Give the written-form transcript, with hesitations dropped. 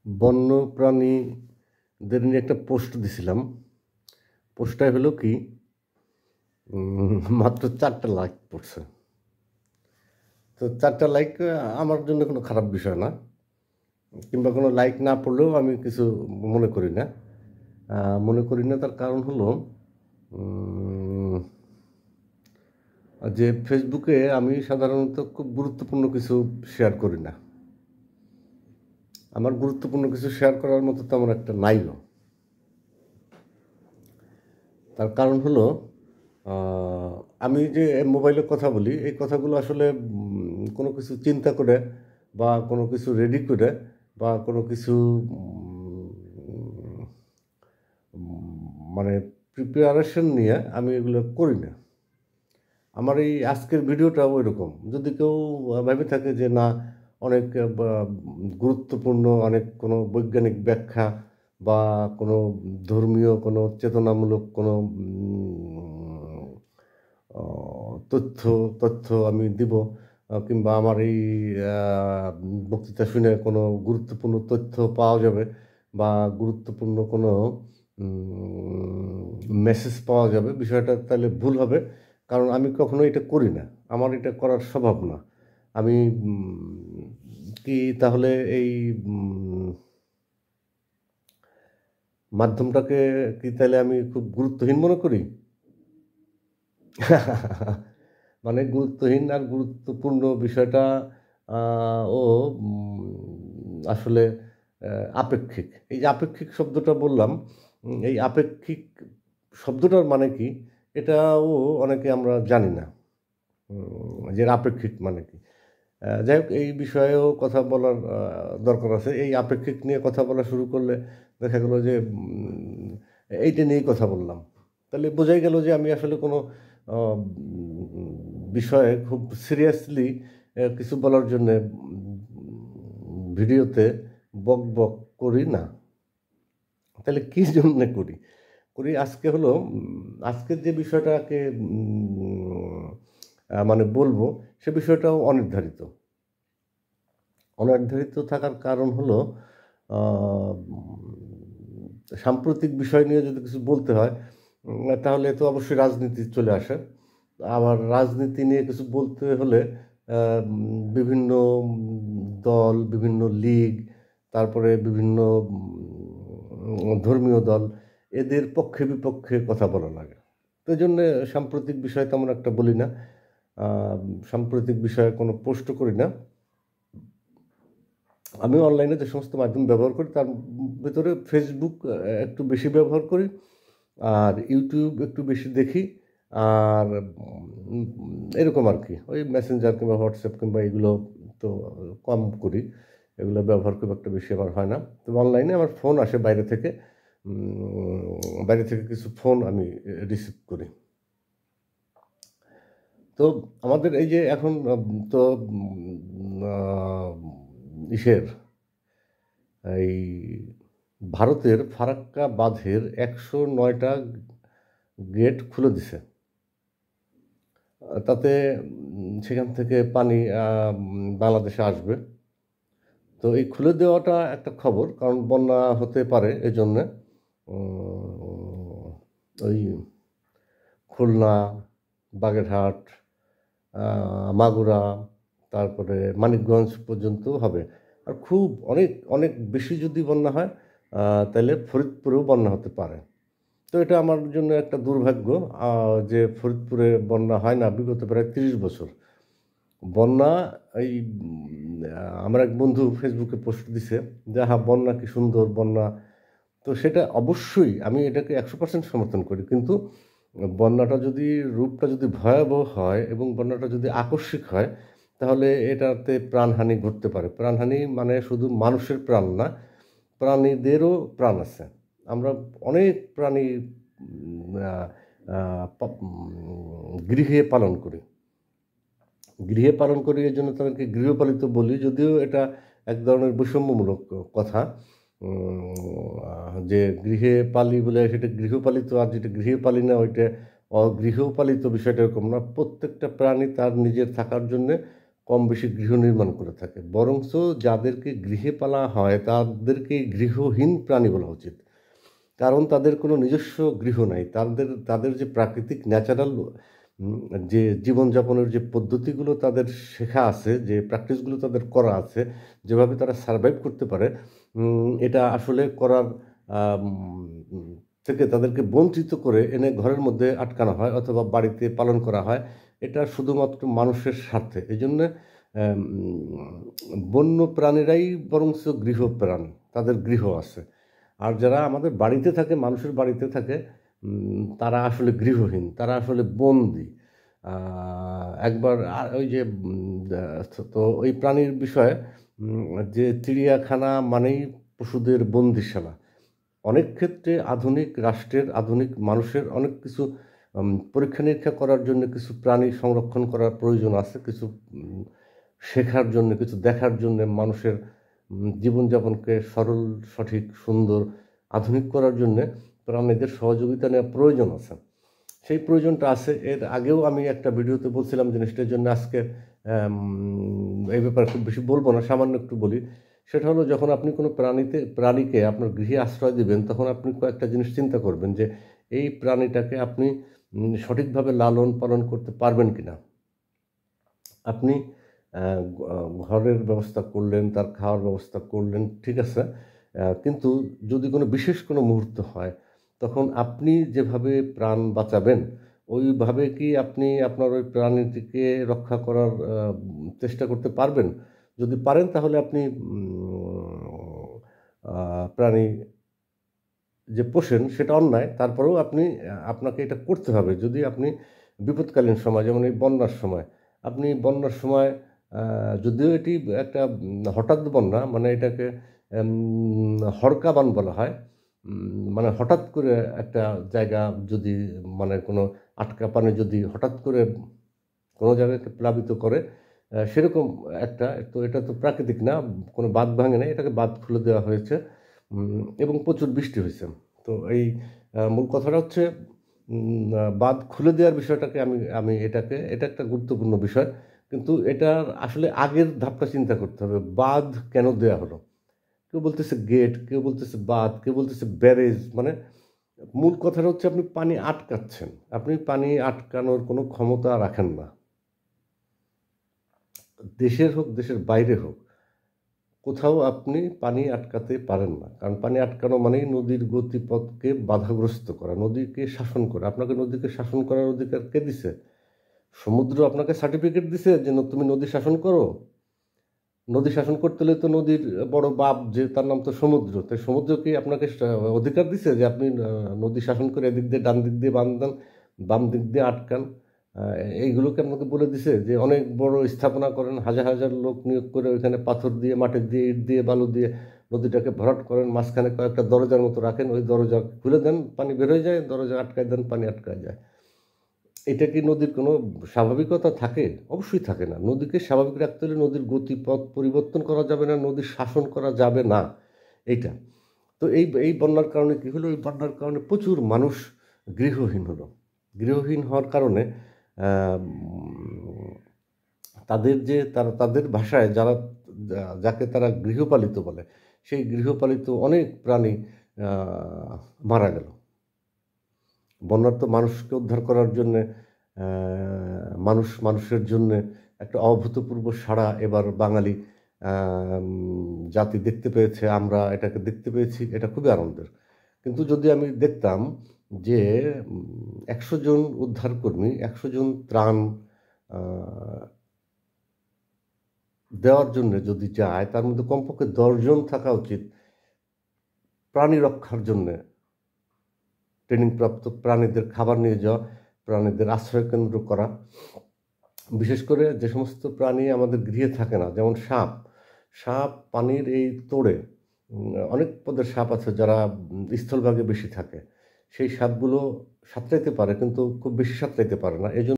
বন্য প্রাণীদের নিয়ে একটা পোস্ট দিছিলাম। পোস্টটা হলো কি, মাত্র 4টা লাইক পড়ছে। তো 4টা লাইক আমার জন্য কোনো খারাপ বিষয় না, কিংবা কোনো লাইক না পড়লেও আমি কিছু মনে করি না। মনে করি না, তার কারণ হলো উম, যে ফেসবুকে আমি সাধারণত খুব গুরুত্বপূর্ণ কিছু শেয়ার করি না। আমার গুরুত্বপূর্ণ কিছু শেয়ার করার মতো তেমন একটা নাইও। তার কারণ হলো আমি যে মোবাইলে কথা বলি, এই কথাগুলো আসলে কোনো কিছু চিন্তা করে বা কোনো কিছু রেডি করে বা কোনো কিছু মানে প্রিপারেশন নিয়ে আমি এগুলো করি না। আমার এই আজকের ভিডিওটাও এরকম। যদি কেউ ভেবে থাকে যে না, অনেক গুরুত্বপূর্ণ অনেক কোনো বৈজ্ঞানিক ব্যাখ্যা বা কোনো ধর্মীয় কোনো চেতনামূলক কোনো তথ্য তথ্য আমি দিব, কিংবা আমার এই বক্তৃতা শুনে কোনো গুরুত্বপূর্ণ তথ্য পাওয়া যাবে বা গুরুত্বপূর্ণ কোনো মেসেজ পাওয়া যাবে, বিষয়টা তাহলে ভুল হবে। কারণ আমি কখনো এটা করি না, আমার এটা করার স্বভাব না। আমি কি তাহলে এই মাধ্যমটাকে কি তাহলে আমি খুব গুরুত্বহীন মনে করি? মানে গুরুত্বহীন আর গুরুত্বপূর্ণ বিষয়টা ও আসলে আপেক্ষিক। এই যে আপেক্ষিক শব্দটা বললাম, এই আপেক্ষিক শব্দটার মানে কি, এটাও অনেকে আমরা জানি না যে আপেক্ষিক মানে কি। যাই হোক, এই বিষয়েও কথা বলার দরকার আছে। এই আপেক্ষিক নিয়ে কথা বলা শুরু করলে দেখা গেল যে এইটা নিয়েই কথা বললাম, তাহলে বোঝাই গেল যে আমি আসলে কোনো বিষয়ে খুব সিরিয়াসলি কিছু বলার জন্যে ভিডিওতে বক বক করি না। তাহলে কী জন্যে করি করি আজকে হলো আজকের যে বিষয়টাকে মানে বলবো, সে বিষয়টাও অনির্ধারিত। অনির্ধারিত থাকার কারণ হলো সাম্প্রতিক বিষয় নিয়ে যদি কিছু বলতে হয়, তাহলে তো অবশ্যই রাজনীতি চলে আসে। আবার রাজনীতি নিয়ে কিছু বলতে হলে বিভিন্ন দল, বিভিন্ন লীগ, তারপরে বিভিন্ন ধর্মীয় দল, এদের পক্ষে বিপক্ষে কথা বলা লাগে। তো এই জন্যে সাম্প্রতিক বিষয় তেমন একটা বলি না, সাম্প্রতিক বিষয়ে কোনো পোস্টও করি না। আমি অনলাইনে যে সমস্ত মাধ্যম ব্যবহার করি তার ভেতরে ফেসবুক একটু বেশি ব্যবহার করি, আর ইউটিউব একটু বেশি দেখি, আর এরকম আর কি। ওই মেসেঞ্জার কিংবা হোয়াটসঅ্যাপ কিংবা এগুলো তো কম করি, এগুলো ব্যবহার খুব একটা বেশি আমার হয় না। তবে অনলাইনে আমার ফোন আসে বাইরে থেকে, বাইরে থেকে কিছু ফোন আমি রিসিভ করি। তো আমাদের এই যে এখন তো ইসের এই ভারতের ফারাক্কা বাঁধের 109টা গেট খুলে দিছে। তাতে সেখান থেকে পানি বাংলাদেশে আসবে। তো এই খুলে দেওয়াটা একটা খবর, কারণ বন্যা হতে পারে এজন্যে। ওই খুলনা, বাগেরহাট, মাগুরা, তারপরে মানিকগঞ্জ পর্যন্ত হবে। আর খুব অনেক অনেক বেশি যদি বন্যা হয়, তাহলে ফরিদপুরেও বন্যা হতে পারে। তো এটা আমার জন্য একটা দুর্ভাগ্য যে ফরিদপুরে বন্যা হয় না বিগত প্রায় 30 বছর। বন্যা এই আমার এক বন্ধু ফেসবুকে পোস্ট দিছে যে হ্যাঁ, বন্যা কি সুন্দর বন্যা। তো সেটা অবশ্যই আমি এটাকে 100% সমর্থন করি, কিন্তু বন্যাটা যদি রূপটা যদি ভয়াবহ হয় এবং বন্যাটা যদি আকস্মিক হয়, তাহলে এটাতে প্রাণহানি ঘটতে পারে। প্রাণহানি মানে শুধু মানুষের প্রাণ না, প্রাণীদেরও প্রাণ আছে। আমরা অনেক প্রাণী গৃহে পালন করি। গৃহে পালন করি এই জন্য তাদেরকে গৃহপালিত বলি, যদিও এটা এক ধরনের বৈষম্যমূলক কথা। যে গৃহে পালি বলে সেটা গৃহপালিত, আর যেটা গৃহে পালি না ওইটা অগৃহপালিত, বিষয়টা এরকম না। প্রত্যেকটা প্রাণী তার নিজের থাকার জন্যে কম বেশি গৃহ নির্মাণ করে থাকে, বরঞ্চ যাদেরকে গৃহে পালা হয় তাদেরকে গৃহহীন প্রাণী বলা উচিত। কারণ তাদের কোনো নিজস্ব গৃহ নাই। তাদের যে প্রাকৃতিক ন্যাচারাল যে জীবনযাপনের যে পদ্ধতিগুলো তাদের শেখা আছে, যে প্র্যাকটিসগুলো তাদের করা আছে, যেভাবে তারা সারভাইভ করতে পারে, এটা আসলে করার থেকে তাদেরকে বঞ্চিত করে এনে ঘরের মধ্যে আটকানো হয় অথবা বাড়িতে পালন করা হয়। এটা শুধুমাত্র মানুষের স্বার্থে। এই জন্যে বন্য প্রাণীরাই বরঞ্চ গৃহপ্রাণী, তাদের গৃহ আছে। আর যারা আমাদের বাড়িতে থাকে, মানুষের বাড়িতে থাকে, তারা আসলে গৃহহীন, তারা আসলে বন্দি। একবার ওই যে তো ওই প্রাণীর বিষয়ে যে চিড়িয়াখানা মানেই পশুদের বন্দিশালা। অনেক ক্ষেত্রে আধুনিক রাষ্ট্রের, আধুনিক মানুষের অনেক কিছু পরীক্ষা নিরীক্ষা করার জন্য কিছু প্রাণী সংরক্ষণ করার প্রয়োজন আছে, কিছু শেখার জন্য, কিছু দেখার জন্য, মানুষের জীবনযাপনকে সরল, সঠিক, সুন্দর, আধুনিক করার জন্যে প্রাণীদের সহযোগিতা নেওয়া প্রয়োজন আছে। সেই প্রয়োজনটা আছে। এর আগেও আমি একটা ভিডিওতে বলছিলাম জিনিসটার জন্য আজকে এই ব্যাপারে খুব বেশি বলবো না, সামান্য একটু বলি। সেটা হলো, যখন আপনি কোনো প্রাণীকে আপনার গৃহে আশ্রয় দিবেন, তখন আপনি কয়েকটা জিনিস চিন্তা করবেন যে এই প্রাণীটাকে আপনি সঠিকভাবে লালন পালন করতে পারবেন কিনা। আপনি ঘরের ব্যবস্থা করলেন, তার খাওয়ার ব্যবস্থা করলেন, ঠিক আছে, কিন্তু যদি কোনো বিশেষ কোনো মুহূর্ত হয়, তখন আপনি যেভাবে প্রাণ বাঁচাবেন ওইভাবে কি আপনি আপনার ওই প্রাণীটিকে রক্ষা করার চেষ্টা করতে পারবেন? যদি পারেন তাহলে আপনি প্রাণী যে পোষেন সেটা অন্যায়, তারপরেও আপনাকে এটা করতে হবে। যদি আপনি বিপদকালীন সময়, যেমন এই বন্যার সময়, আপনি বন্যার সময়, যদিও এটি একটা হঠাৎ বন্যা, মানে এটাকে হড়কা বান বলা হয়, মানে হঠাৎ করে একটা জায়গা যদি, মানে কোনো আটকা পানি যদি হঠাৎ করে কোনো জায়গাকে প্লাবিত করে, সেরকম একটা, তো এটা তো প্রাকৃতিক না, কোনো বাঁধ ভাঙে না, এটাকে বাঁধ খুলে দেওয়া হয়েছে এবং প্রচুর বৃষ্টি হয়েছে। তো এই মূল কথাটা হচ্ছে, বাঁধ খুলে দেওয়ার বিষয়টাকে এটা একটা গুরুত্বপূর্ণ বিষয়, কিন্তু এটার আসলে আগের ধাপটা চিন্তা করতে হবে। বাঁধ কেন দেওয়া হলো? কেউ বলতেছে গেট, কেউ বলতেছে বাঁধ, কেউ বলতেছে ব্যারেজ। মানে মূল কথাটা হচ্ছে আপনি পানি আটকাচ্ছেন, আপনি পানি আটকানোর কোনো ক্ষমতা রাখেন না, দেশের হোক দেশের বাইরে হোক, কোথাও আপনি পানি আটকাতে পারেন না। কারণ পানি আটকানো মানেই নদীর গতিপথকে বাধাগ্রস্ত করা, নদীকে শাসন করা। আপনাকে নদীকে শাসন করার অধিকার কে দিছে? সমুদ্র আপনাকে সার্টিফিকেট দিছে যে তুমি নদী শাসন করো? নদী শাসন করতে হলে তো নদীর বড় বাপ, যে তার নাম তো সমুদ্র, তাই সমুদ্র কি আপনাকে অধিকার দিছে যে আপনি নদী শাসন করে এদিক দিয়ে, ডান দিক দিয়ে বাঁধ দেন, বাম দিক দিয়ে আটকান? এইগুলোকে আপনাকে বলে দিছে যে অনেক বড় স্থাপনা করেন, হাজার হাজার লোক নিয়োগ করে ওইখানে পাথর দিয়ে, মাটি দিয়ে, ইট দিয়ে, বালু দিয়ে নদীটাকে ভরাট করেন, মাঝখানে কয়েকটা দরজার মতো রাখেন, ওই দরজা খুলে দেন, পানি বের হয়ে যায়, দরজা আটকায় দেন, পানি আটকায় যায়। এটা কি নদীর কোনো স্বাভাবিকতা থাকে? অবশ্যই থাকে না। নদীকে স্বাভাবিক রাখতে হলে নদীর গতিপথ পরিবর্তন করা যাবে না, নদীর শাসন করা যাবে না, এইটা। তো এই বন্যার কারণে কী হলো? এই বন্যার কারণে প্রচুর মানুষ গৃহহীন হলো। গৃহহীন হওয়ার কারণে তাদের ভাষায় যাকে তারা গৃহপালিত বলে, সেই গৃহপালিত অনেক প্রাণী মারা গেল। বন্যার তো মানুষকে উদ্ধার করার জন্যে, মানুষের জন্যে একটা অভূতপূর্ব সাড়া এবার বাঙালি জাতি দেখতে পেয়েছে, আমরা এটাকে দেখতে পেয়েছি, এটা খুবই আনন্দের। কিন্তু যদি আমি দেখতাম যে 100 জন উদ্ধারকর্মী, 100 জন ত্রাণ দেওয়ার জন্য যদি যায়, তার মধ্যে কমপক্ষে 10 জন থাকা উচিত প্রাণী রক্ষার জন্যে, ট্রেনিংপ্রাপ্ত প্রাণীদের খাবার নিয়ে যাওয়া, প্রাণীদের আশ্রয়কেন্দ্র করা। বিশেষ করে যে সমস্ত প্রাণী আমাদের গৃহে থাকে না, যেমন সাপ পানির এই তোড়ে, অনেক পদের সাপ আছে যারা স্থলভাগে বেশি থাকে, সেই সাপগুলো সাঁতরাইতে পারে কিন্তু খুব বেশি সাঁতরাইতে পারে না।